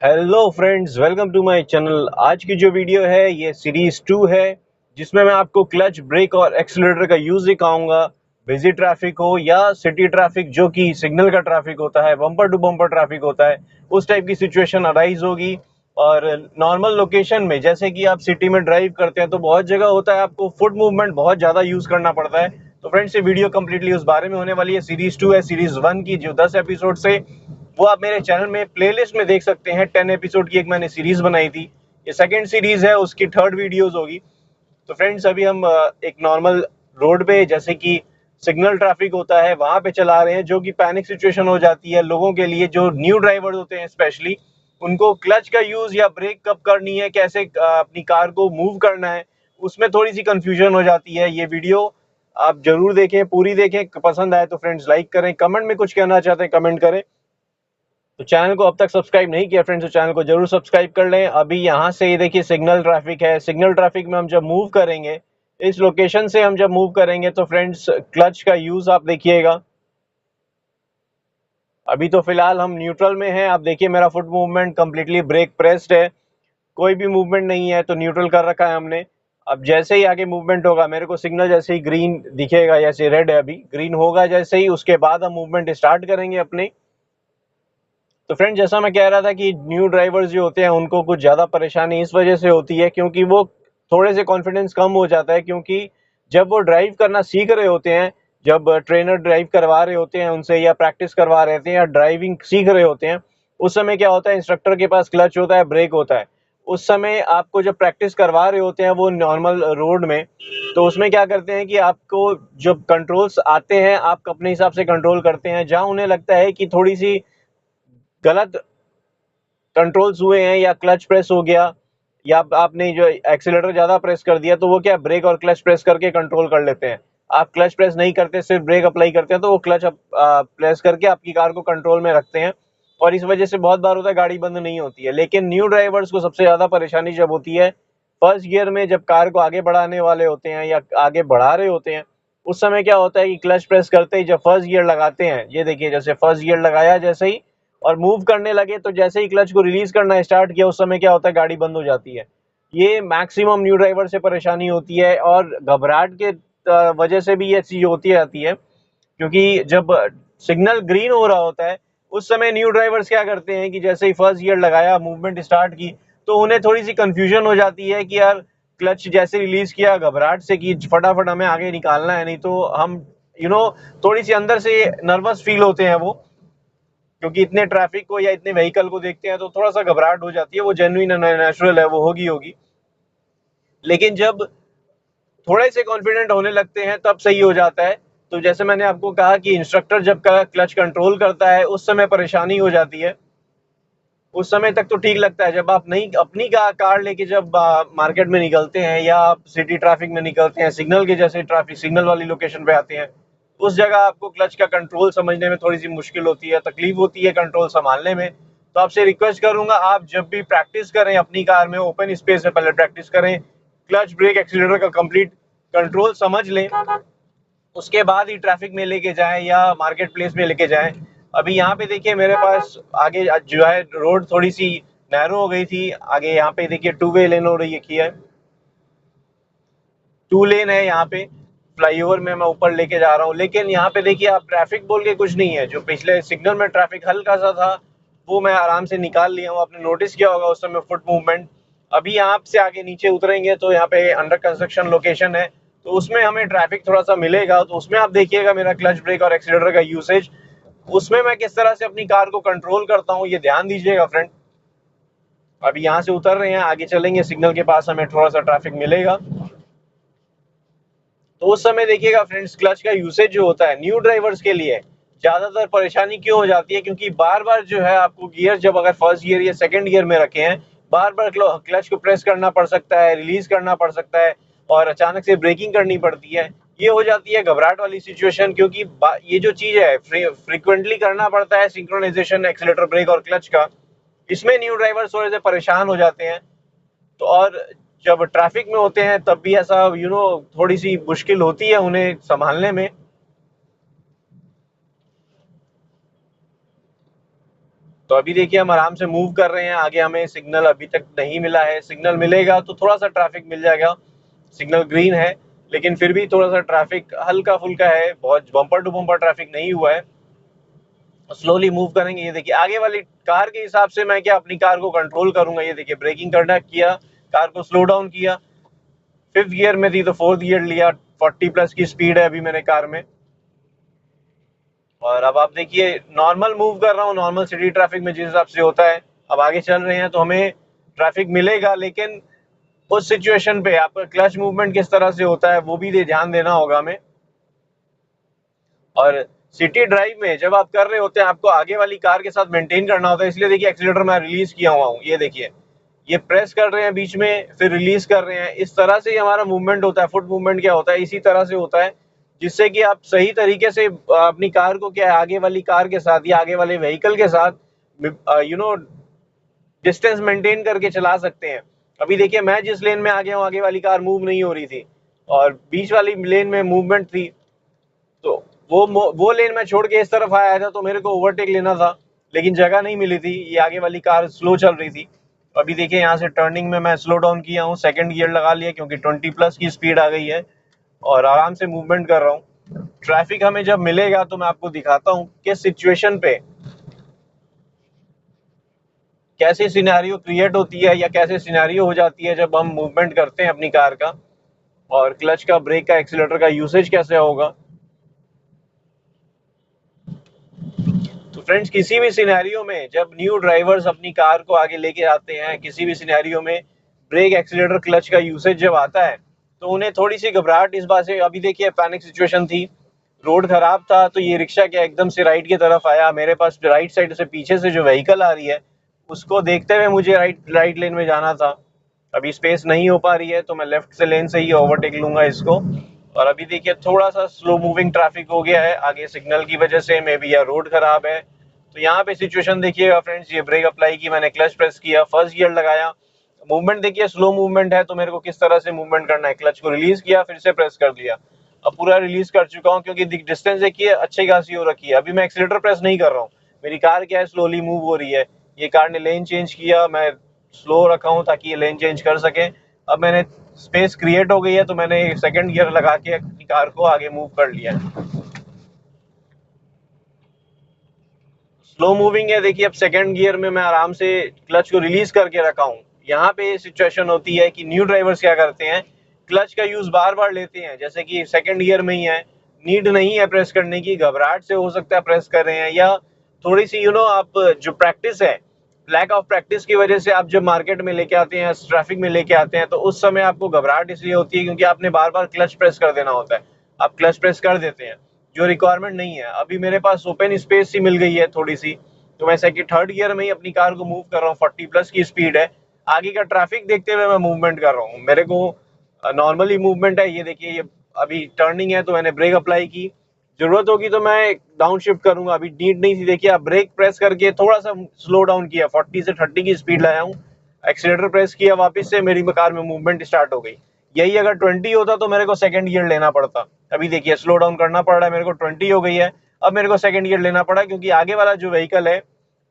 Hello friends, welcome to my channel. आज की जो वीडियो है ये सीरीज 2 है, जिसमें मैं आपको क्लच, ब्रेक और एक्सीलरेटर का यूज दिखाऊंगा। बिजी ट्रैफिक हो या सिटी ट्रैफिक, जो कि सिग्नल का ट्रैफिक होता है, बम्पर टू बम्पर ट्रैफिक होता है, उस टाइप की सिचुएशन अराइज होगी। और नॉर्मल लोकेशन में, जैसे कि आप सिटी में ड्राइव करते हैं तो बहुत जगह होता है आपको फुट मूवमेंट बहुत ज्यादा यूज करना पड़ता है। तो फ्रेंड्स, ये वीडियो कंप्लीटली उस बारे में होने वाली है। सीरीज 2 है। सीरीज 1 की जो 10 एपिसोड से, वो आप मेरे चैनल में प्लेलिस्ट में देख सकते हैं। 10 एपिसोड की एक मैंने सीरीज बनाई थी। ये सेकंड सीरीज है, उसकी थर्ड वीडियोस होगी। तो फ्रेंड्स, अभी हम एक नॉर्मल रोड पे, जैसे कि सिग्नल ट्रैफिक होता है, वहां पे चला रहे हैं, जो कि पैनिक सिचुएशन हो जाती है लोगों के लिए, जो न्यू ड्राइवर्स होते हैं स्पेशली। उनको क्लच का यूज या ब्रेक कब करनी है, कैसे अपनी कार को मूव करना है, उसमें थोड़ी सी कंफ्यूजन हो जाती है। ये वीडियो आप जरूर देखें, पूरी देखें। पसंद आए तो फ्रेंड्स लाइक करें, कमेंट में कुछ कहना चाहते हैं कमेंट करें। तो चैनल को अब तक सब्सक्राइब नहीं किया फ्रेंड्स, तो चैनल को जरूर सब्सक्राइब कर लें। अभी यहाँ से ये देखिए सिग्नल ट्रैफिक है। सिग्नल ट्रैफिक में हम जब मूव करेंगे, इस लोकेशन से हम जब मूव करेंगे, तो फ्रेंड्स क्लच का यूज आप देखिएगा। अभी तो फिलहाल हम न्यूट्रल में हैं। आप देखिए मेरा foot movement completely brake pressed है, कोई भी मूवमेंट नहीं है, तो न्यूट्रल कर रखा है हमने। अब जैसे ही आगे मूवमेंट होगा, मेरे को सिग्नल जैसे ही ग्रीन दिखेगा, जैसे रेड है अभी, ग्रीन होगा जैसे ही, उसके बाद हम मूवमेंट स्टार्ट करेंगे अपने। तो फ्रेंड, जैसा मैं कह रहा था कि न्यू ड्राइवर्स जो होते हैं उनको कुछ ज़्यादा परेशानी इस वजह से होती है, क्योंकि वो थोड़े से कॉन्फिडेंस कम हो जाता है। क्योंकि जब वो ड्राइव करना सीख रहे होते हैं, जब ट्रेनर ड्राइव करवा रहे होते हैं उनसे, या प्रैक्टिस करवा रहे होते हैं, या ड्राइविंग सीख रहे होते हैं, उस समय क्या होता है, इंस्ट्रक्टर के पास क्लच होता है, ब्रेक होता है। उस समय आपको जब प्रैक्टिस करवा रहे होते हैं वो नॉर्मल रोड में, तो उसमें क्या करते हैं कि आपको जब कंट्रोल्स आते हैं, आप अपने हिसाब से कंट्रोल करते हैं। जहाँ उन्हें लगता है कि थोड़ी सी गलत कंट्रोल्स हुए हैं, या क्लच प्रेस हो गया, या आपने जो एक्सीलरेटर ज्यादा प्रेस कर दिया, तो वो क्या, ब्रेक और क्लच प्रेस करके कंट्रोल कर लेते हैं। आप क्लच प्रेस नहीं करते, सिर्फ ब्रेक अप्लाई करते हैं, तो वो क्लच प्रेस करके आपकी कार को कंट्रोल में रखते हैं। और इस वजह से बहुत बार होता है गाड़ी बंद नहीं होती है। लेकिन न्यू ड्राइवर्स को सबसे ज्यादा परेशानी जब होती है फर्स्ट गियर में, जब कार को आगे बढ़ाने वाले होते हैं या आगे बढ़ा रहे होते हैं। उस समय क्या होता है कि क्लच प्रेस करते ही जब फर्स्ट गियर लगाते हैं, ये देखिए जैसे फर्स्ट गियर लगाया जैसे ही और मूव करने लगे, तो जैसे ही क्लच को रिलीज करना स्टार्ट किया, उस समय क्या होता है, गाड़ी बंद हो जाती है। ये मैक्सिमम न्यू ड्राइवर से परेशानी होती है, और घबराहट के वजह से भी ये चीज होती रहती है। क्योंकि जब सिग्नल ग्रीन हो रहा होता है, उस समय न्यू ड्राइवर्स क्या करते हैं कि जैसे ही फर्स्ट गियर लगाया, मूवमेंट स्टार्ट की, तो उन्हें थोड़ी सी कंफ्यूजन हो जाती है कि यार, क्लच जैसे रिलीज किया घबराहट से कि फटाफट हमें आगे निकालना है, नहीं तो हम यू नो थोड़ी सी अंदर से नर्वस फील होते हैं वो। क्योंकि इतने ट्रैफिक को या इतने व्हीकल को देखते हैं तो थोड़ा सा घबराहट हो जाती है। वो जेन्युइन नेचुरल है, वो होगी होगी। लेकिन जब थोड़े से कॉन्फिडेंट होने लगते हैं तब सही हो जाता है। तो जैसे मैंने आपको कहा कि इंस्ट्रक्टर जब क्लच कंट्रोल करता है, उस समय परेशानी हो जाती है। उस समय तक तो ठीक लगता है, जब आप नहीं अपनी कार लेके जब मार्केट में निकलते हैं, या आप सिटी ट्रैफिक में निकलते हैं, सिग्नल के जैसे ट्रैफिक, सिग्नल वाली लोकेशन पे आते हैं, उस जगह आपको क्लच का कंट्रोल समझने में थोड़ी सी मुश्किल होती है, तकलीफ होती है कंट्रोल संभालने में। तो आपसे रिक्वेस्ट करूंगा, आप जब भी प्रैक्टिस करें अपनी कार में, ओपन स्पेस में पहले प्रैक्टिस करें, क्लच, ब्रेक, एक्सीलरेटर का कंप्लीट कंट्रोल समझ लें, उसके बाद ही ट्रैफिक में लेके जाएं या मार्केट प्लेस में लेके जाएं। अभी यहाँ पे देखिए मेरे पास आगे जो है रोड थोड़ी सी नैरो हो गई थी। आगे यहाँ पे देखिए टू वे लेन हो रही है, टू लेन है यहाँ पे। फ्लाईओवर में मैं ऊपर लेके जा रहा हूँ, लेकिन यहाँ पे देखिए आप, ट्रैफिक बोल के कुछ नहीं है। जो पिछले सिग्नल में ट्रैफिक हल्का सा था, वो मैं आराम से निकाल लिया हूँ। आपने नोटिस किया होगा उस समय फुट मूवमेंट। अभी यहाँ से आगे नीचे उतरेंगे तो यहाँ पे अंडर कंस्ट्रक्शन लोकेशन है, तो उसमें हमें ट्रैफिक थोड़ा सा मिलेगा। तो उसमें आप देखिएगा मेरा क्लच, ब्रेक और एक्सीलरेटर का यूसेज, उसमें मैं किस तरह से अपनी कार को कंट्रोल करता हूँ, ये ध्यान दीजिएगा फ्रेंड। अभी यहाँ से उतर रहे हैं, आगे चलेंगे, सिग्नल के पास हमें थोड़ा सा ट्रैफिक मिलेगा। तो उस समय देखिएगा फ्रेंड्स, क्लच का यूसेज जो होता है न्यू ड्राइवर्स के लिए ज्यादातर परेशानी क्यों हो जाती है, क्योंकि बार बार जो है आपको गियर, जब अगर फर्स्ट गियर या सेकंड गियर में रखे हैं, बार बार क्लच को प्रेस करना पड़ सकता है, रिलीज करना पड़ सकता है, और अचानक से ब्रेकिंग करनी पड़ती है। ये हो जाती है घबराहट वाली सिचुएशन, क्योंकि ये जो चीज है फ्रीक्वेंटली करना पड़ता है, सिंक्रोनाइजेशन एक्सीलरेटर, ब्रेक और क्लच का। इसमें न्यू ड्राइवर्स थोड़े से परेशान हो जाते हैं। तो और जब ट्रैफिक में होते हैं तब भी ऐसा थोड़ी सी मुश्किल होती है उन्हें संभालने में। तो अभी देखिए हम आराम से मूव कर रहे हैं आगे, हमें सिग्नल अभी तक नहीं मिला है। सिग्नल मिलेगा तो थोड़ा सा ट्रैफिक मिल जाएगा। सिग्नल ग्रीन है लेकिन फिर भी थोड़ा सा ट्रैफिक हल्का फुल्का है, बहुत बम्पर टू बम्पर ट्रैफिक नहीं हुआ है। स्लोली मूव करेंगे। ये देखिए आगे वाली कार के हिसाब से मैं क्या अपनी कार को कंट्रोल करूंगा। ये देखिए ब्रेकिंग करना किया, कार को स्लो डाउन किया, 5th गियर में थी तो 4th गियर लिया। 40 प्लस की स्पीड है अभी मैंने कार में। और अब आप देखिए नॉर्मल मूव कर रहा हूँ, नॉर्मल सिटी ट्रैफिक में जिस हिसाब से होता है। अब आगे चल रहे हैं तो हमें ट्रैफिक मिलेगा, लेकिन उस सिचुएशन पे आपका क्लच मूवमेंट किस तरह से होता है वो भी ध्यान देना होगा हमें। और सिटी ड्राइव में जब आप कर रहे होते हैं आपको आगे वाली कार के साथ मेंटेन करना होता है, इसलिए देखिए एक्सीलेटर मैं रिलीज किया हुआ हूँ। ये देखिए ये प्रेस कर रहे हैं बीच में, फिर रिलीज कर रहे हैं। इस तरह से ही हमारा मूवमेंट होता है। फुट मूवमेंट क्या होता है, इसी तरह से होता है, जिससे कि आप सही तरीके से अपनी कार को क्या है आगे वाली कार के साथ या आगे वाले व्हीकल के साथ डिस्टेंस मेंटेन करके चला सकते हैं। अभी देखिए मैं जिस लेन में आ गया हूँ आगे वाली कार मूव नहीं हो रही थी और बीच वाली लेन में मूवमेंट थी, तो वो लेन मैं छोड़ के इस तरफ आया था तो मेरे को ओवरटेक लेना था, लेकिन जगह नहीं मिली थी। ये आगे वाली कार स्लो चल रही थी। अभी देखिए यहाँ से टर्निंग में मैं स्लो डाउन किया हूँ, 2nd गियर लगा लिया क्योंकि 20 प्लस की स्पीड आ गई है और आराम से मूवमेंट कर रहा हूँ। ट्रैफिक हमें जब मिलेगा तो मैं आपको दिखाता हूँ किस सिचुएशन पे कैसी सिनेरियो क्रिएट होती है या कैसे सिनेरियो हो जाती है जब हम मूवमेंट करते हैं अपनी कार का, और क्लच का, ब्रेक का, एक्सीलरेटर का यूसेज कैसे होगा। तो फ्रेंड्स किसी भी सिनेरियो में जब न्यू ड्राइवर्स अपनी कार को आगे लेके आते हैं, किसी भी सिनेरियो में ब्रेक, एक्सीलरेटर, क्लच का यूसेज जब आता है तो उन्हें थोड़ी सी घबराहट इस बात से। अभी देखिए पैनिक सिचुएशन थी, रोड खराब था तो ये रिक्शा क्या एकदम से राइट की तरफ आया। मेरे पास राइट साइड से पीछे से जो व्हीकल आ रही है उसको देखते हुए मुझे राइट लेन में जाना था। अभी स्पेस नहीं हो पा रही है तो मैं लेफ्ट से लेन से ही ओवरटेक लूंगा इसको। और अभी देखिए थोड़ा सा स्लो मूविंग ट्रैफिक हो गया है आगे सिग्नल की वजह से, मे बी या रोड खराब है। तो यहाँ पे सिचुएशन देखिएगा फ्रेंड्स, ये ब्रेक अप्लाई की मैंने, क्लच प्रेस किया, 1st गियर लगाया, मूवमेंट देखिए स्लो मूवमेंट है तो मेरे को किस तरह से मूवमेंट करना है। क्लच को रिलीज किया, फिर से प्रेस कर दिया। अब पूरा रिलीज कर चुका हूँ क्योंकि डिस्टेंस देखिए अच्छी खासी हो रखी है। अभी मैं एक्सीलेटर प्रेस नहीं कर रहा हूँ, मेरी कार क्या है स्लोली मूव हो रही है। ये कार ने लेन चेंज किया, मैं स्लो रखा हूँ ताकि ये लेन चेंज कर सके। अब मैंने स्पेस क्रिएट हो गई है तो मैंने 2nd गियर लगा के अपनी कार को आगे मूव कर लिया है। स्लो मूविंग है देखिए। अब 2nd गियर में मैं आराम से क्लच को रिलीज करके रखा हूँ। यहाँ पे सिचुएशन होती है कि न्यू ड्राइवर्स क्या करते हैं, क्लच का यूज बार बार लेते हैं, जैसे कि 2nd गियर में ही है, नीड नहीं है प्रेस करने की, घबराहट से हो सकता है प्रेस कर रहे हैं, या थोड़ी सी आप जो प्रैक्टिस है, लैक ऑफ प्रैक्टिस की वजह से आप जब मार्केट में लेके आते हैं, ट्रैफिक में लेके आते हैं, तो उस समय आपको घबराहट इसलिए होती है क्योंकि आपने बार बार क्लच प्रेस कर देना होता है। आप क्लच प्रेस कर देते हैं जो रिक्वायरमेंट नहीं है। अभी मेरे पास ओपन स्पेस सी मिल गई है थोड़ी सी, तो मैं 3rd गियर में ही अपनी कार को मूव कर रहा हूँ। 40 प्लस की स्पीड है, आगे का ट्रैफिक देखते हुए मैं मूवमेंट कर रहा हूँ। मेरे को नॉर्मली मूवमेंट है। ये देखिए ये अभी टर्निंग है तो मैंने ब्रेक अप्लाई की, जरूरत होगी तो मैं डाउन शिफ्ट करूंगा, अभी नीड नहीं थी। देखिए आप ब्रेक प्रेस करके थोड़ा सा स्लो डाउन किया, 40 से 30 की स्पीड लाया हूँ, एक्सीलेटर प्रेस किया, वापस से मेरी कार में मूवमेंट स्टार्ट हो गई। यही अगर 20 होता तो मेरे को 2nd गियर लेना पड़ता। अभी देखिए स्लो डाउन करना पड़ रहा है, मेरे को 20 हो गई है, अब मेरे को 2nd गियर लेना पड़ा क्योंकि आगे वाला जो व्हीकल है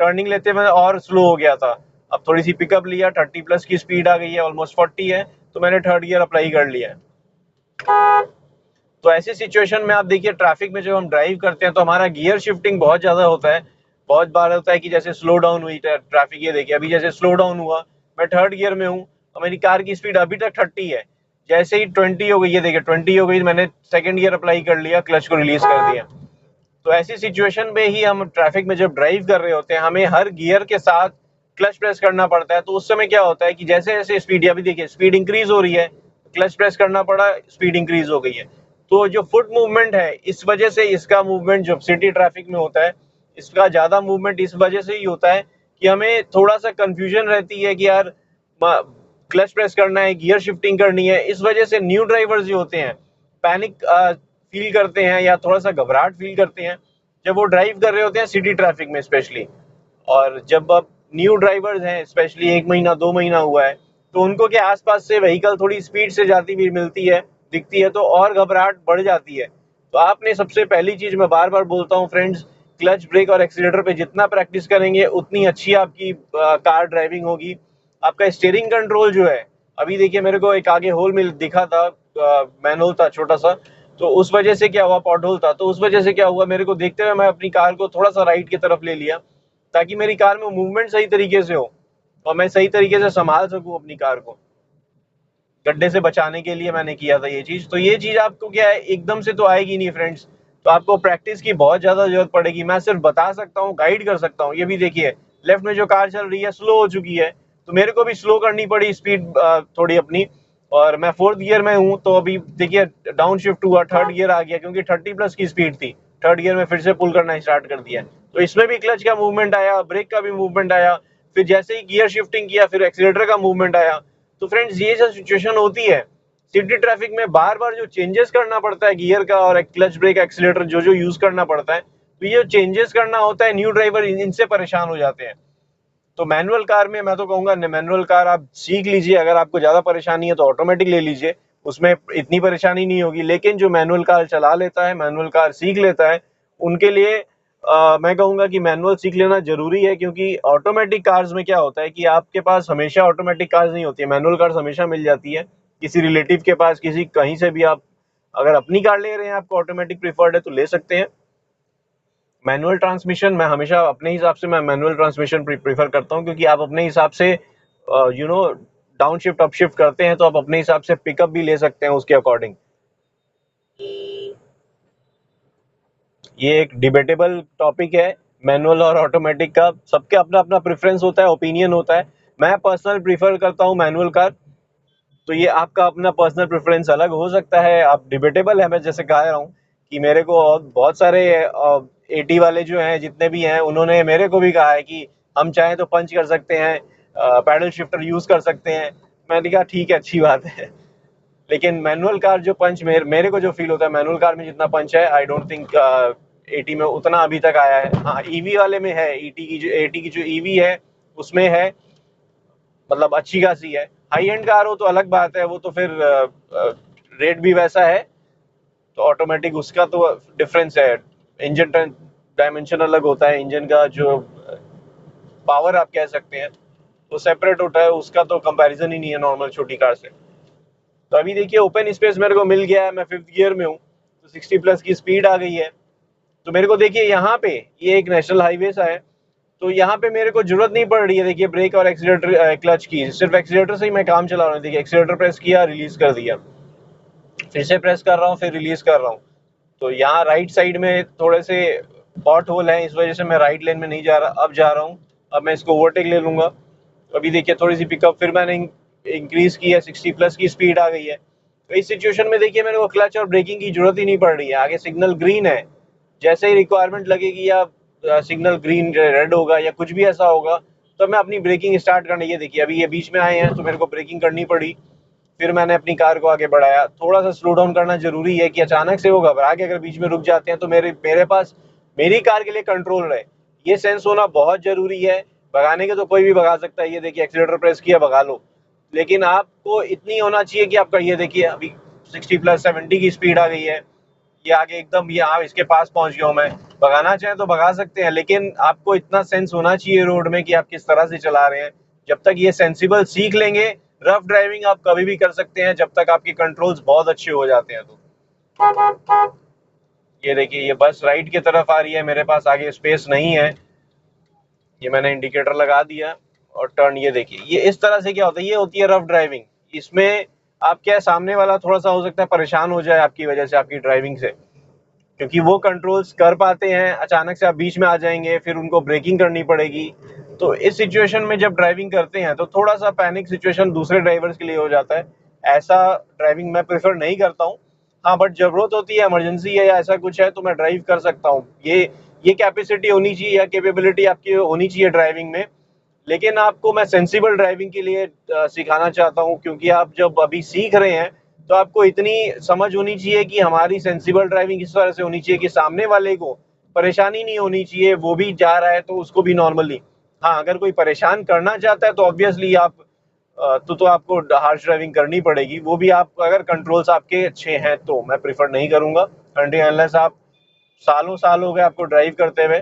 टर्निंग लेते हुए और स्लो हो गया था। अब थोड़ी सी पिकअप लिया, 30 प्लस की स्पीड आ गई है, ऑलमोस्ट 40 है, तो मैंने 3rd गियर अप्लाई कर लिया है। तो ऐसी सिचुएशन में आप देखिए ट्रैफिक में जब हम ड्राइव करते हैं तो हमारा गियर शिफ्टिंग बहुत ज्यादा होता है। बहुत बार होता है कि जैसे स्लो डाउन हुई ट्रैफिक, ये देखिए अभी जैसे स्लो डाउन हुआ, मैं 3rd गियर में हूँ और मेरी कार की स्पीड अभी तक 30 है, जैसे ही 20 हो गई, ये देखिए 20 हो गई, मैंने 2nd गियर अप्लाई कर लिया, क्लच को रिलीज कर दिया। तो ऐसी सिचुएशन में ही हम ट्रैफिक में जब ड्राइव कर रहे होते हैं हमें हर गियर के साथ क्लच प्रेस करना पड़ता है। तो उस समय क्या होता है कि जैसे जैसे स्पीड, अभी देखिए स्पीड इंक्रीज हो रही है, क्लच प्रेस करना पड़ा, स्पीड इंक्रीज हो गई है। तो जो फुट मूवमेंट है इस वजह से इसका मूवमेंट जो सिटी ट्रैफिक में होता है, इसका ज्यादा मूवमेंट इस वजह से ही होता है कि हमें थोड़ा सा कंफ्यूजन रहती है कि यार क्लच प्रेस करना है, गियर शिफ्टिंग करनी है। इस वजह से न्यू ड्राइवर्स जो होते हैं पैनिक फील करते हैं या थोड़ा सा घबराहट फील करते हैं जब वो ड्राइव कर रहे होते हैं सिटी ट्रैफिक में स्पेशली। और जब अब न्यू ड्राइवर्स हैं, स्पेशली 1 महीना 2 महीना हुआ है, तो उनको के आसपास से व्हीकल थोड़ी स्पीड से जाती हुई मिलती है, दिखती है, तो और घबराहट बढ़ जाती है। तो आपने सबसे पहली चीज मैं बार बार बोलता हूँ फ्रेंड्स क्लच ब्रेक और एक्सीलेटर पे जितना प्रैक्टिस करेंगे उतनी अच्छी आपकी कार ड्राइविंग होगी। आपका स्टीयरिंग कंट्रोल जो है, अभी देखिए मेरे को एक आगे होल मिल दिखा था, मैनहोल था छोटा सा, तो उस वजह से क्या हुआ, पॉट होल था, तो उस वजह से क्या हुआ, मेरे को देखते हुए मैं अपनी कार को थोड़ा सा राइट की तरफ ले लिया ताकि मेरी कार में मूवमेंट सही तरीके से हो और मैं सही तरीके से संभाल सकूं अपनी कार को। गड्ढे से बचाने के लिए मैंने किया था ये चीज। तो ये चीज आपको क्या है, एकदम से तो आएगी नहीं फ्रेंड्स, तो आपको प्रैक्टिस की बहुत ज्यादा जरूरत पड़ेगी। मैं सिर्फ बता सकता हूँ, गाइड कर सकता हूँ। ये भी देखिए लेफ्ट में जो कार चल रही है स्लो हो चुकी है, तो मेरे को भी स्लो करनी पड़ी स्पीड थोड़ी अपनी, और मैं 4th गियर में हूँ, तो अभी देखिए डाउन शिफ्ट हुआ, 3rd गियर आ गया क्योंकि 30+ की स्पीड थी। 3rd गियर में फिर से पुल करना स्टार्ट कर दिया, तो इसमें भी क्लच का मूवमेंट आया, ब्रेक का भी मूवमेंट आया, फिर जैसे ही गियर शिफ्टिंग किया फिर एक्सीलेटर का मूवमेंट आया। तो फ्रेंड्स ये जो सिचुएशन होती है सिटी ट्रैफिक में, बार बार जो चेंजेस करना पड़ता है गियर का और क्लच ब्रेक एक्सीलेटर जो जो यूज करना पड़ता है, तो ये चेंजेस करना होता है, न्यू ड्राइवर इनसे परेशान हो जाते हैं। तो मैनुअल कार में मैं तो कहूंगा मैनुअल कार आप सीख लीजिए, अगर आपको ज्यादा परेशानी है तो ऑटोमेटिक ले लीजिए, उसमें इतनी परेशानी नहीं होगी। लेकिन जो मैनुअल कार चला लेता है, मैनुअल कार सीख लेता है, उनके लिए मैं कहूंगा कि मैनुअल सीख लेना जरूरी है, क्योंकि ऑटोमेटिक कार्स में क्या होता है कि आपके पास हमेशा ऑटोमेटिक कार्स नहीं होती है, मैनुअल कार्स हमेशा मिल जाती है किसी रिलेटिव के पास, किसी कहीं से भी। आप अगर अपनी कार ले रहे हैं, आपको ऑटोमेटिक प्रीफर्ड है तो ले सकते हैं। मैनुअल ट्रांसमिशन मैं हमेशा अपने हिसाब से मैं मैनुअल ट्रांसमिशन प्रीफर करता हूं, क्योंकि आप अपने हिसाब से डाउन शिफ्ट अप शिफ्ट करते हैं, तो आप अपने हिसाब से पिकअप भी ले सकते हैं उसके अकॉर्डिंग। ये एक डिबेटेबल टॉपिक है, मैनुअल और ऑटोमेटिक का सबके अपना अपना प्रेफरेंस होता है, ओपिनियन होता है। मैं पर्सनल प्रीफर करता हूं मैनुअल कार, तो ये आपका अपना पर्सनल प्रेफरेंस अलग हो सकता है। आप डिबेटेबल है, मैं जैसे कह रहा हूँ कि मेरे को बहुत सारे 80 वाले जो हैं जितने भी हैं, उन्होंने मेरे को भी कहा है कि हम चाहें तो पंच कर सकते हैं, पैडल शिफ्टर यूज कर सकते हैं। मैंने कहा ठीक है, अच्छी बात है। लेकिन मैनुअल कार जो पंच मेरे को जो फील होता है मैनुअल कार में जितना पंच है, आई डोंट थिंक 80 में उतना अभी तक आया है। हाँ, ईवी वाले में है, एटी की जो ईवी है उसमें है, मतलब अच्छी खासी है। हाई एंड कार हो तो अलग बात है, वो तो फिर रेट भी वैसा है, तो ऑटोमेटिक उसका तो डिफरेंस है। इंजन डायमेंशन अलग होता है, इंजन का जो पावर आप कह सकते हैं वो सेपरेट होता है, उसका तो कंपैरिजन ही नहीं है नॉर्मल छोटी कार से। तो अभी देखिए ओपन स्पेस मेरे को मिल गया है, मैं 5th गियर में हूँ, तो 60+ की स्पीड आ गई है। तो मेरे को देखिए यहाँ पे ये एक नेशनल हाईवे सा है, तो यहाँ पे मेरे को जरूरत नहीं पड़ रही है देखिए ब्रेक और एक्सीलेटर क्लच की, सिर्फ एक्सीलेटर से ही मैं काम चला रहा हूँ। देखिए एक्सीलेटर प्रेस किया, रिलीज कर दिया, फिर से प्रेस कर रहा हूँ, फिर रिलीज कर रहा हूँ। तो यहाँ राइट साइड में थोड़े से पॉट होल है, इस वजह से मैं राइट लेन में नहीं जा रहा, अब जा रहा हूँ। अब मैं इसको ओवरटेक ले लूंगा। अभी देखिए थोड़ी सी पिकअप फिर मैंने इंक्रीज की है, 60+ की स्पीड आ गई है। तो इस सिचुएशन में देखिए मेरे को क्लच और ब्रेकिंग की जरूरत ही नहीं पड़ रही है। आगे सिग्नल ग्रीन है, जैसे ही रिक्वायरमेंट लगेगी या सिग्नल ग्रीन रेड होगा या कुछ भी ऐसा होगा, तो मैं अपनी ब्रेकिंग स्टार्ट करने, ये देखिए अभी ये बीच में आए हैं तो मेरे को ब्रेकिंग करनी पड़ी, फिर मैंने अपनी कार को आगे बढ़ाया। थोड़ा सा स्लो डाउन करना जरूरी है कि अचानक से वो घबरा के अगर बीच में रुक जाते हैं तो मेरे पास मेरी कार के लिए कंट्रोल रहे, ये सेंस होना बहुत जरूरी है। भगाने के तो कोई भी भगा सकता है, ये देखिए एक्सीलेटर प्रेस किया, भगा लो, लेकिन आपको इतनी होना चाहिए कि आपका, ये देखिए अभी 60+ 70 की स्पीड आ गई है, ये आगे एकदम ये इसके पास पहुंच गया हूं मैं। भगाना चाहे तो भगा सकते हैं, लेकिन आपको इतना सेंस होना चाहिए रोड में कि आप किस तरह से चला रहे हैं। जब तक ये सेंसिबल सीख लेंगे, रफ ड्राइविंग आप कभी भी कर सकते हैं, जब तक आपके कंट्रोल्स बहुत अच्छे हो जाते हैं। तो ये देखिए ये बस राइट की तरफ आ रही है, मेरे पास आगे स्पेस नहीं है, ये मैंने इंडिकेटर लगा दिया और टर्न। ये देखिए ये इस तरह से क्या होता है, ये होती है रफ ड्राइविंग। इसमें आप क्या है, सामने वाला थोड़ा सा हो सकता है परेशान हो जाए आपकी वजह से, आपकी ड्राइविंग से, क्योंकि वो कंट्रोल्स कर पाते हैं, अचानक से आप बीच में आ जाएंगे, फिर उनको ब्रेकिंग करनी पड़ेगी। तो इस सिचुएशन में जब ड्राइविंग करते हैं तो थोड़ा सा पैनिक सिचुएशन दूसरे ड्राइवर्स के लिए हो जाता है। ऐसा ड्राइविंग मैं प्रेफर नहीं करता हूँ। हाँ, बट जरूरत होती है, इमरजेंसी है या ऐसा कुछ है तो मैं ड्राइव कर सकता हूँ। ये कैपेसिटी होनी चाहिए या कैपेबिलिटी आपकी होनी चाहिए ड्राइविंग में। लेकिन आपको मैं सेंसिबल ड्राइविंग के लिए सिखाना चाहता हूँ, क्योंकि आप जब अभी सीख रहे हैं तो आपको इतनी समझ होनी चाहिए कि हमारी सेंसिबल ड्राइविंग इस तरह से होनी चाहिए कि सामने वाले को परेशानी नहीं होनी चाहिए, वो भी जा रहा है तो उसको भी नॉर्मली। हाँ, अगर कोई परेशान करना चाहता है तो ऑब्वियसली आप तो आपको हार्श ड्राइविंग करनी पड़ेगी, वो भी आप अगर कंट्रोल्स आपके अच्छे हैं तो। मैं प्रेफर नहीं करूंगा अनटिल अनलेस आप सालों साल हो गए आपको ड्राइव करते हुए,